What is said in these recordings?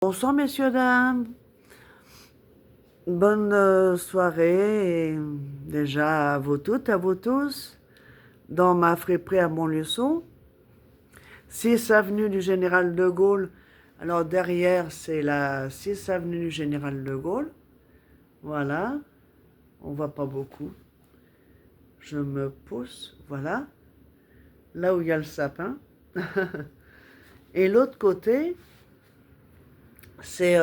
Bonsoir messieurs, dames. Bonne soirée et déjà à vous toutes, à vous tous, dans ma friperie à Montluçon, 6 avenue du Général de Gaulle. Alors derrière, c'est la 6 avenue du Général de Gaulle. Voilà, on voit pas beaucoup. Je me pousse, voilà, là où il y a le sapin. Et l'autre côté, c'est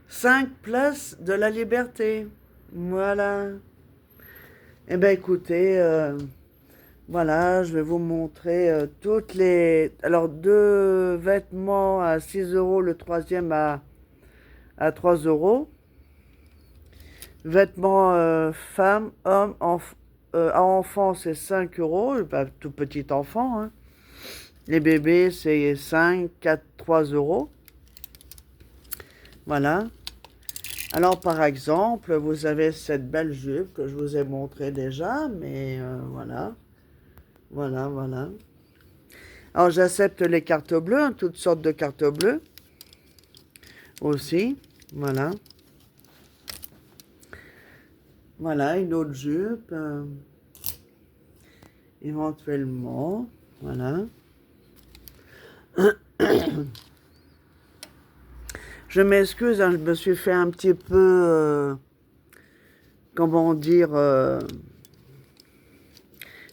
5 places de la Liberté. Voilà. Eh bien, écoutez, voilà, je vais vous montrer toutes les... Alors, deux vêtements à 6 euros, le troisième à 3 euros. Vêtements femmes, hommes, à enfants, c'est 5 euros, bah, tout petit enfant, hein. Les bébés, c'est 5, 4, 3 euros. Voilà. Alors, par exemple, vous avez cette belle jupe que je vous ai montrée déjà, mais voilà. Voilà, voilà. Alors, j'accepte les cartes bleues, hein, toutes sortes de cartes bleues aussi. Voilà. Voilà, une autre jupe, éventuellement. Voilà. Je m'excuse, hein, je me suis fait un petit peu, comment dire,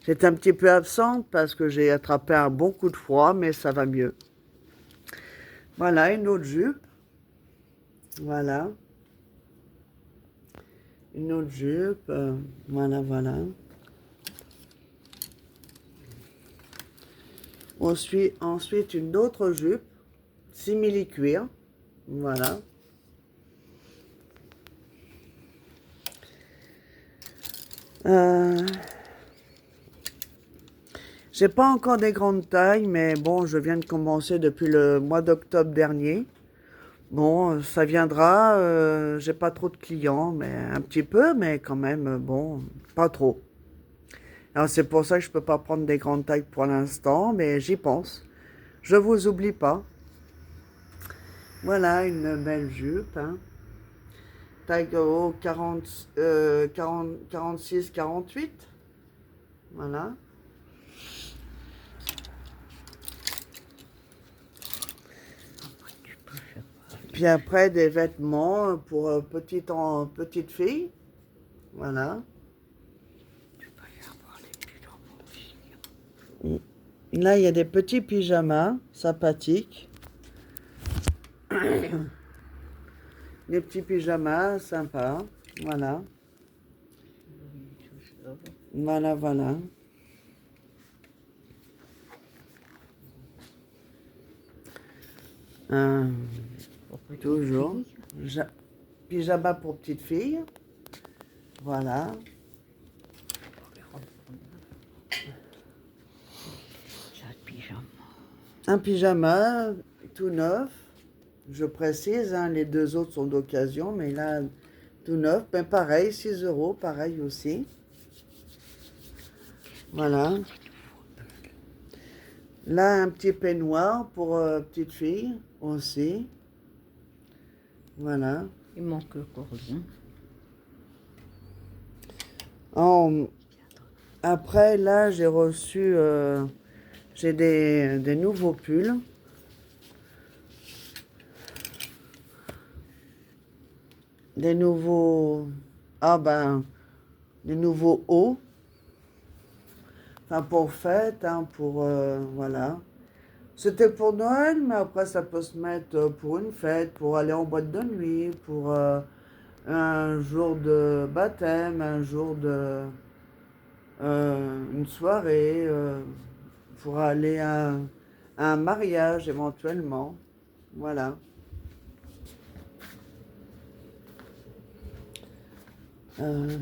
j'étais un petit peu absente parce que j'ai attrapé un bon coup de froid, mais ça va mieux. Voilà, une autre jupe. Voilà. Une autre jupe. Voilà, voilà. Ensuite, une autre jupe, simili-cuir. Voilà. J'ai pas encore des grandes tailles, mais bon, je viens de commencer depuis le mois d'octobre dernier. Bon, ça viendra. J'ai pas trop de clients, mais un petit peu, mais quand même, bon, pas trop. Alors c'est pour ça que je peux pas prendre des grandes tailles pour l'instant, mais j'y pense. Je vous oublie pas. Voilà, une belle jupe, hein. Taille haut 46, 48. Voilà. Puis après, des vêtements pour petite fille. Voilà. Là, il y a des petits pyjamas sympathiques. Des petits pyjamas sympas. Voilà. Voilà, voilà. Euh, toujours. Pyjama pour petite fille. Voilà. Un pyjama tout neuf. Je précise, hein, les deux autres sont d'occasion, mais là, tout neuf. Ben pareil, 6 euros, pareil aussi. Voilà. Là, un petit peignoir pour petite fille aussi. Voilà. Il manque le cordon. Après, là, j'ai reçu j'ai des nouveaux pulls. Des nouveaux... Ah ben, des nouveaux hauts. Enfin, pour fête, hein, pour... voilà. C'était pour Noël, mais après, ça peut se mettre pour une fête, pour aller en boîte de nuit, pour un jour de baptême, un jour de... une soirée, pour aller à un mariage éventuellement. Voilà. Euh,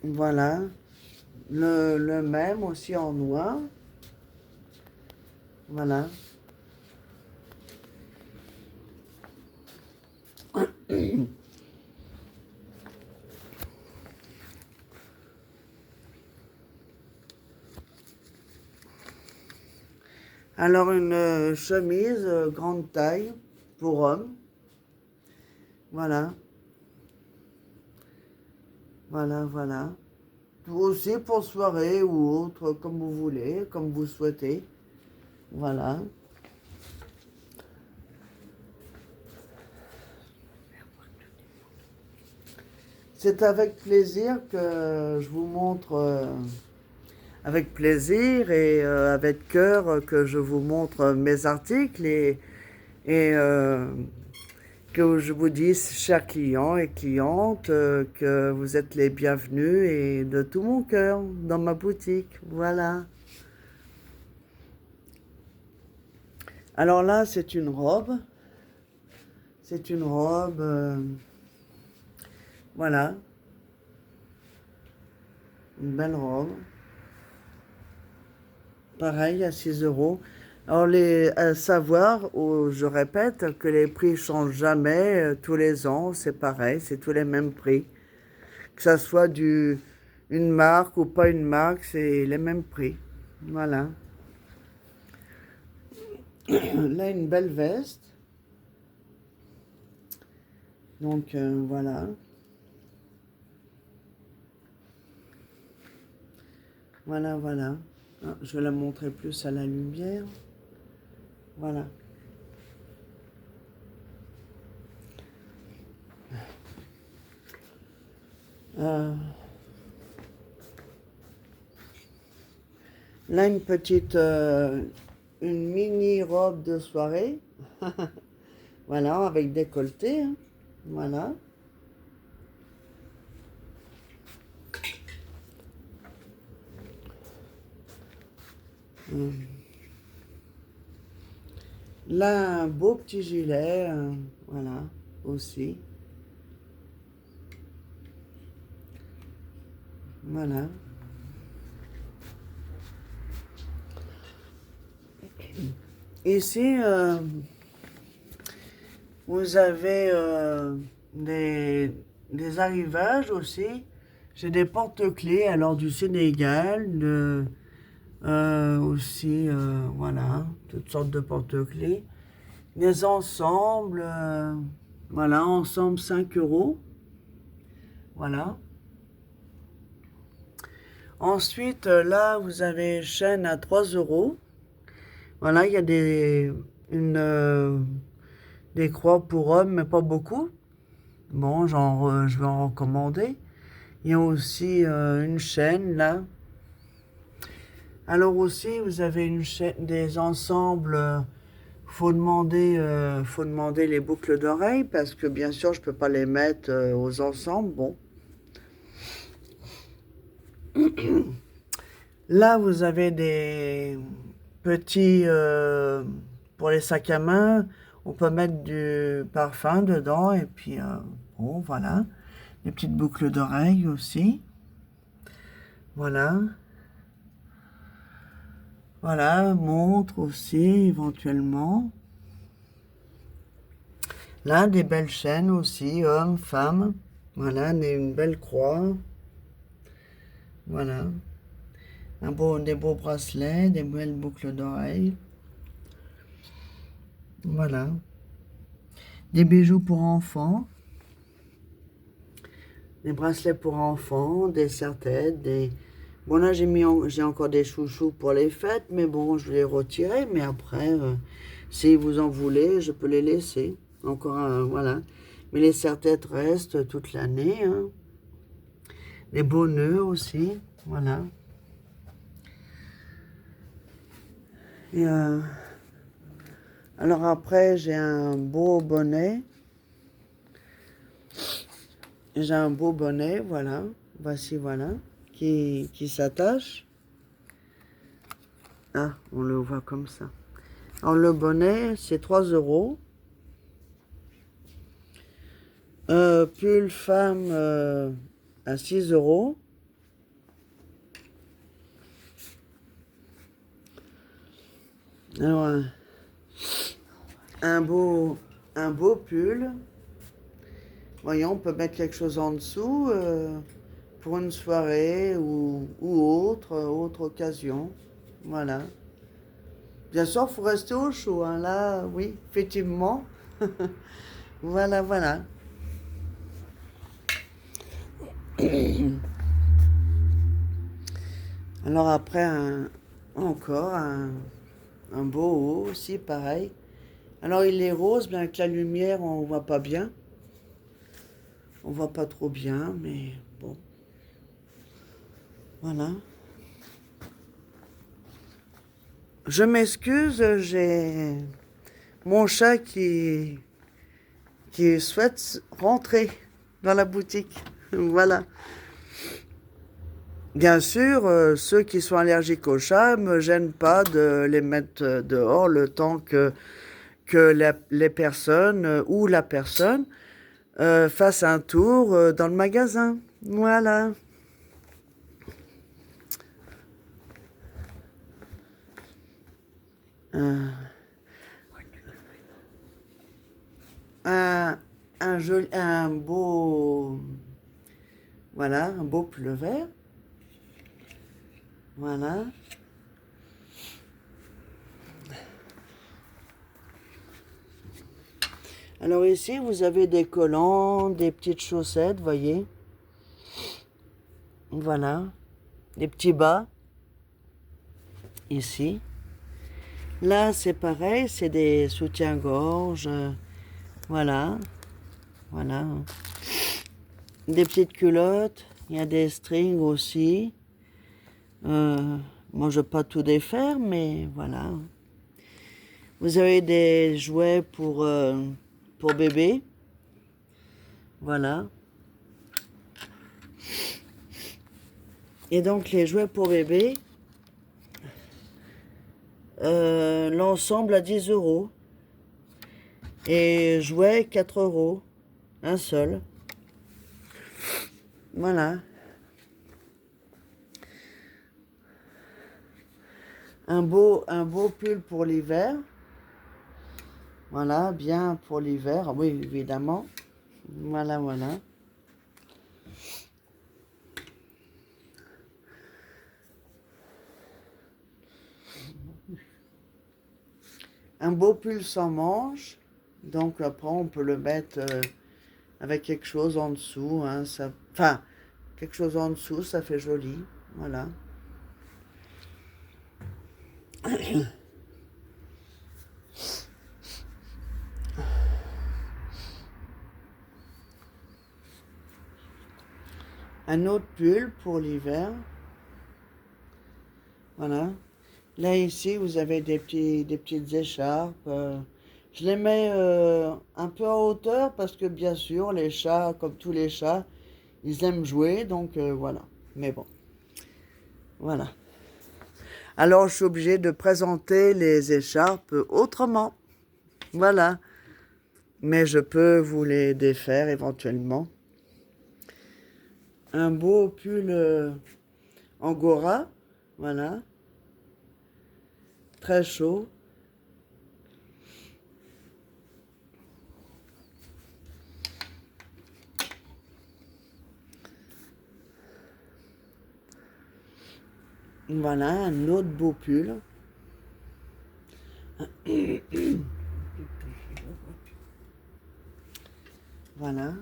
voilà. Le même aussi en noir. Voilà. Alors, une chemise grande taille pour homme. Voilà. Voilà, voilà. Aussi pour soirée ou autre, comme vous voulez, comme vous souhaitez. Voilà. C'est avec plaisir que je vous montre, avec plaisir et avec cœur que je vous montre mes articles et que je vous dise, chers clients et clientes, que vous êtes les bienvenus et de tout mon cœur dans ma boutique. Voilà. Alors là, c'est une robe. C'est une robe, voilà, une belle robe. Pareil, à 6 euros. Alors, à savoir, je répète, que les prix changent jamais, tous les ans, c'est pareil, c'est tous les mêmes prix. Que ça soit une marque ou pas une marque, c'est les mêmes prix. Voilà. Là, une belle veste. Donc, voilà. Voilà, voilà. Ah, je vais la montrer plus à la lumière. Voilà. Euh, Là, une petite, une mini robe de soirée. Voilà, avec décolleté. Hein. Voilà. Là, un beau petit gilet. Voilà, aussi. Voilà. Ici, vous avez des arrivages aussi. J'ai des porte-clés, alors du Sénégal, aussi, voilà, toutes sortes de porte-clés. Des ensembles, voilà, ensemble 5 euros. Voilà. Ensuite, là, vous avez chaîne à 3 euros. Voilà, il y a des croix pour hommes, mais pas beaucoup. Bon, genre, je vais en recommander. Il y a aussi une chaîne, là. Alors aussi, vous avez une chaîne, des ensembles. Faut demander les boucles d'oreilles parce que bien sûr, je peux pas les mettre aux ensembles. Bon. Là, vous avez des petits pour les sacs à main. On peut mettre du parfum dedans et puis bon, voilà. Des petites boucles d'oreilles aussi. Voilà. Voilà, montre aussi éventuellement. Là, des belles chaînes aussi, hommes, femmes. Voilà, une belle croix. Voilà. Des beaux bracelets, des belles boucles d'oreilles. Voilà. Des bijoux pour enfants. Des bracelets pour enfants, des serre-têtes, des... Bon, là, j'ai encore des chouchous pour les fêtes, mais bon, je vais les retirer. Mais après, si vous en voulez, je peux les laisser. Encore un, voilà. Mais les serre-têtes restent toute l'année. Hein. Les beaux nœuds aussi, voilà. Et, alors après, j'ai un beau bonnet. J'ai un beau bonnet, voilà. Voici, voilà. Qui s'attache. Ah, on le voit comme ça. Alors le bonnet, c'est 3 euros. Pull femme à 6 euros. Alors, un beau pull. Voyons, on peut mettre quelque chose en dessous pour une soirée ou autre occasion. Voilà. Bien sûr, il faut rester au chaud, hein, là, oui, effectivement. Voilà, voilà. Alors après, encore un beau haut aussi, pareil. Alors il est rose, bien que la lumière, on voit pas bien. On voit pas trop bien, mais bon, voilà. Je m'excuse, j'ai mon chat qui souhaite rentrer dans la boutique. Voilà. Bien sûr, ceux qui sont allergiques aux chats ne me gênent pas de les mettre dehors le temps que les personnes ou la personne fasse un tour dans le magasin. Voilà. Euh, un, un beau, voilà, un beau pull vert. Voilà. Alors ici, vous avez des collants, des petites chaussettes, voyez. Voilà. Des petits bas, ici. Là, c'est pareil, c'est des soutiens-gorge. Voilà. Voilà. Des petites culottes. Il y a des strings aussi. Moi, je ne vais pas tout défaire, mais voilà. Vous avez des jouets pour bébé. Voilà. Et donc, les jouets pour bébé, l'ensemble à 10 euros. Et jouets 4 euros. Un seul. Voilà. Un beau pull pour l'hiver. Voilà, bien pour l'hiver. Oui, évidemment. Voilà, voilà. Un beau pull sans manches. Donc après, on peut le mettre avec quelque chose en dessous. Hein, ça, enfin, quelque chose en dessous, ça fait joli. Voilà. Un autre pull pour l'hiver. Voilà. Là, ici, vous avez des petites écharpes. Je les mets un peu en hauteur parce que, bien sûr, les chats, comme tous les chats, ils aiment jouer. Donc, voilà. Mais bon, voilà. Alors, je suis obligée de présenter les écharpes autrement. Voilà. Mais je peux vous les défaire éventuellement. Un beau pull angora. Voilà. Très chaud. Voilà, un autre beau pull. Voilà.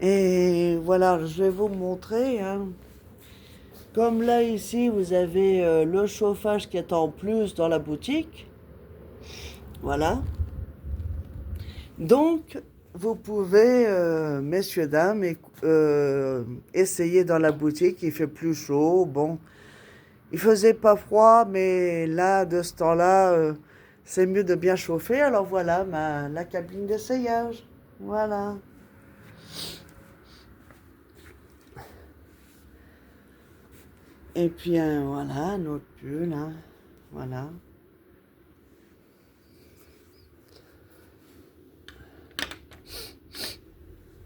Et voilà, je vais vous montrer. Hein. Comme là, ici, vous avez le chauffage qui est en plus dans la boutique. Voilà. Donc, vous pouvez, messieurs, dames, essayer dans la boutique. Il fait plus chaud. Bon, il faisait pas froid, mais là, de ce temps-là, c'est mieux de bien chauffer. Alors voilà, la cabine d'essayage. Voilà. Et puis, voilà, un autre pull, hein. Voilà.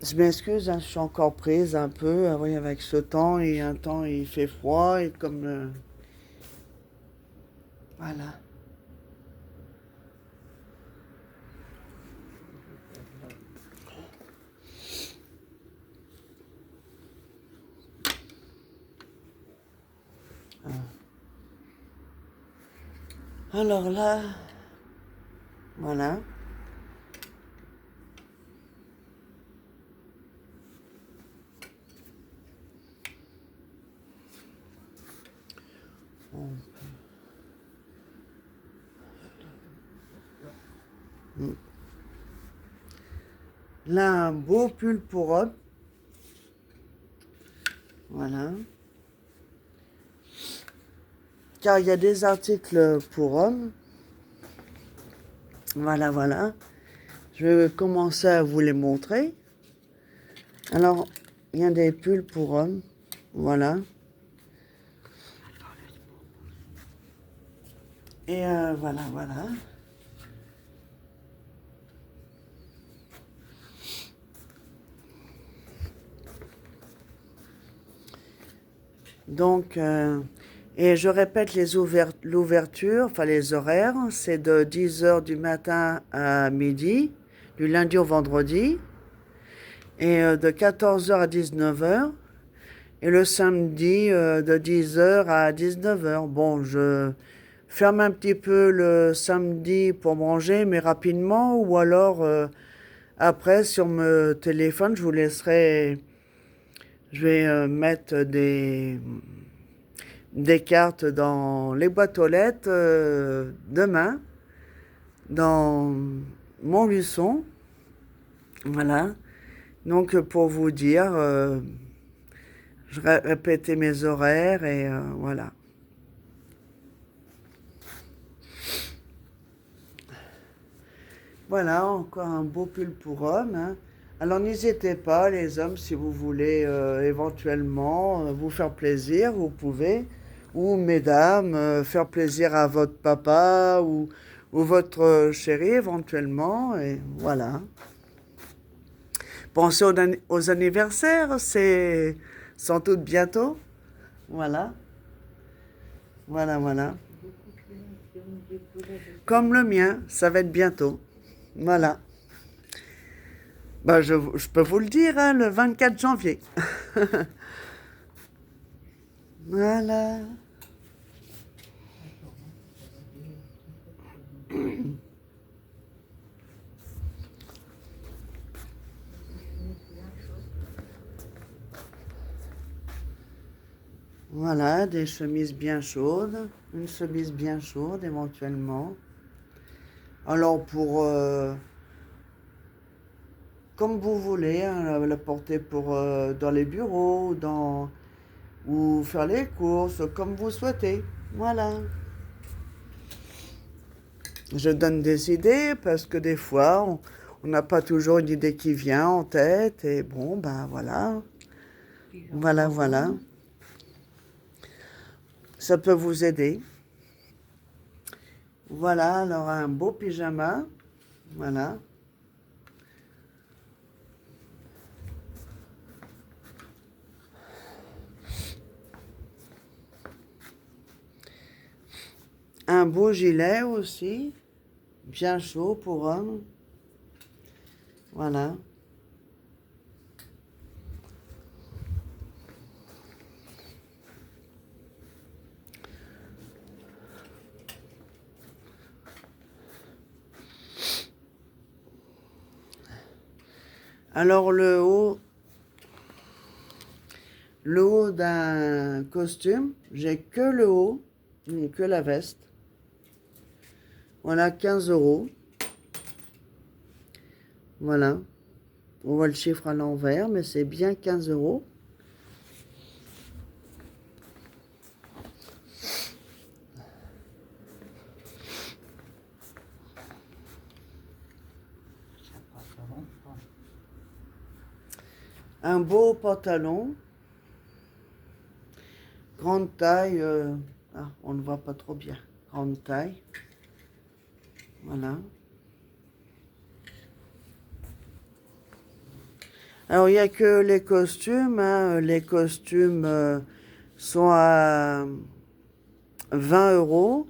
Je m'excuse, hein, je suis encore prise un peu oui, avec ce temps, et un temps il fait froid, et comme... voilà. Alors là, voilà. Là, un beau pull pour homme. Voilà. Car il y a des articles pour hommes. Voilà, voilà. Je vais commencer à vous les montrer. Alors, il y a des pulls pour hommes. Voilà. Et voilà, voilà. Donc, et je répète l'ouverture, enfin les horaires, c'est de 10 heures du matin à midi, du lundi au vendredi, et de 14 heures à 19 heures, et le samedi de 10 heures à 19 heures. Bon, je ferme un petit peu le samedi pour manger, mais rapidement, ou alors après sur mon téléphone, je vous laisserai, je vais mettre des cartes dans les boîtes aux lettres demain, dans Montluçon. Voilà. Donc, pour vous dire, je répétais mes horaires et voilà. Voilà, encore un beau pull pour hommes, hein. Alors, n'hésitez pas, les hommes, si vous voulez éventuellement vous faire plaisir, vous pouvez. Ou, mesdames, faire plaisir à votre papa ou votre chéri éventuellement. Et voilà. Pensez aux anniversaires, c'est sans doute bientôt. Voilà, voilà, voilà. Comme le mien, ça va être bientôt. Voilà. Bah, je peux vous le dire, hein, le 24 janvier. Voilà. Voilà, des chemises bien chaudes. Une chemise bien chaude éventuellement. Alors pour comme vous voulez, hein, la porter pour dans les bureaux, ou faire les courses, comme vous souhaitez. Voilà. Je donne des idées parce que des fois, on n'a pas toujours une idée qui vient en tête. Et bon, ben voilà. Voilà, voilà. Ça peut vous aider. Voilà, alors un beau pyjama. Voilà. Un beau gilet aussi. Bien chaud pour homme. Voilà. Alors le haut d'un costume, j'ai que le haut, que la veste. Voilà, 15 euros. Voilà. On voit le chiffre à l'envers, mais c'est bien 15 euros. Un beau pantalon, grande taille. On ne voit pas trop bien. Grande taille. Voilà. Alors, il n'y a que les costumes, hein. Les costumes sont à 20 euros.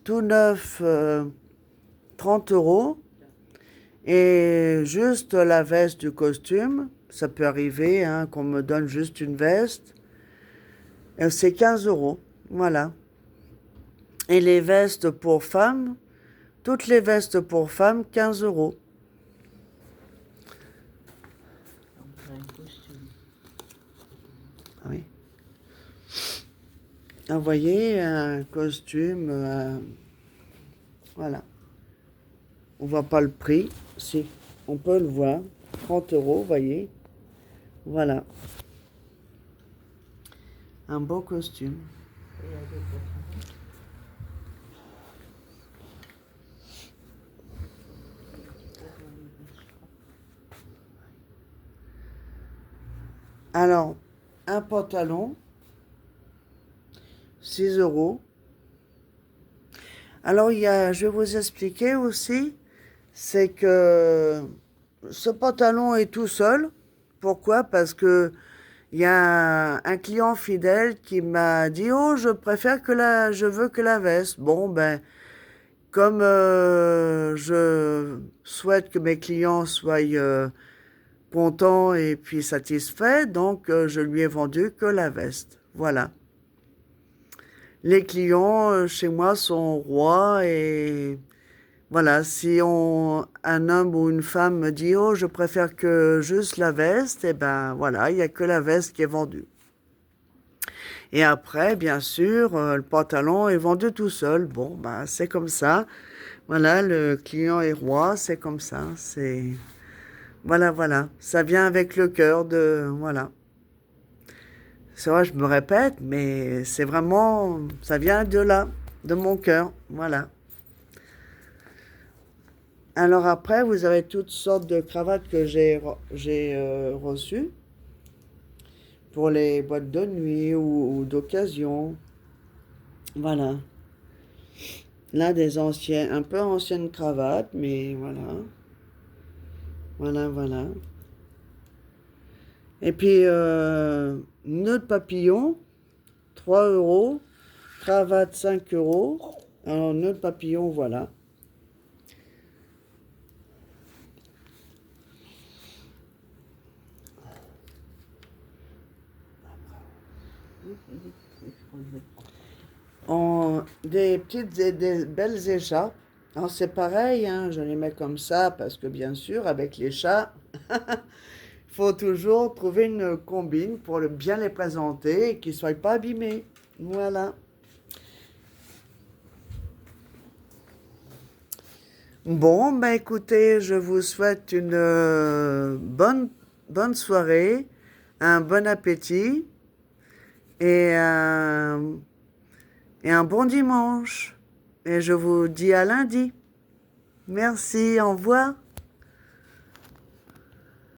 Tout neuf, 30 euros. Et juste la veste du costume, ça peut arriver hein, qu'on me donne juste une veste. C'est 15 euros. Voilà. Et les vestes pour femmes, toutes les vestes pour femmes, 15 euros. Oui. Vous voyez, un costume, voilà. On voit pas le prix, si, on peut le voir. 30 euros, vous voyez. Voilà. Un beau costume. Alors, un pantalon, 6 euros. Alors, je vais vous expliquer aussi, c'est que ce pantalon est tout seul. Pourquoi? Parce que il y a un client fidèle qui m'a dit, oh, je veux que la veste. Bon, ben, comme je souhaite que mes clients soient contents et puis satisfaits, donc je lui ai vendu que la veste. Voilà. Les clients chez moi sont rois et voilà, si un homme ou une femme me dit, oh, je préfère que juste la veste, et ben voilà, il n'y a que la veste qui est vendue. Et après, bien sûr, le pantalon est vendu tout seul. Bon, ben c'est comme ça. Voilà, le client est roi, c'est comme ça. Voilà, voilà. Ça vient avec le cœur de, voilà. C'est vrai, je me répète, mais c'est vraiment, ça vient de là, de mon cœur. Voilà. Alors après, vous avez toutes sortes de cravates que j'ai reçues pour les boîtes de nuit ou d'occasion. Voilà. Là, un peu anciennes cravates, mais voilà. Voilà, voilà. Et puis, nœud de papillon, 3 euros. Cravate, 5 euros. Alors, nœud de papillon, voilà. Des petites et des belles écharpes. Alors, c'est pareil, hein, je les mets comme ça parce que, bien sûr, avec les chats, il faut toujours trouver une combine pour bien les présenter et qu'ils ne soient pas abîmés. Voilà. Bon, ben écoutez, je vous souhaite une bonne soirée, un bon appétit et et un bon dimanche. Et je vous dis à lundi. Merci, au revoir.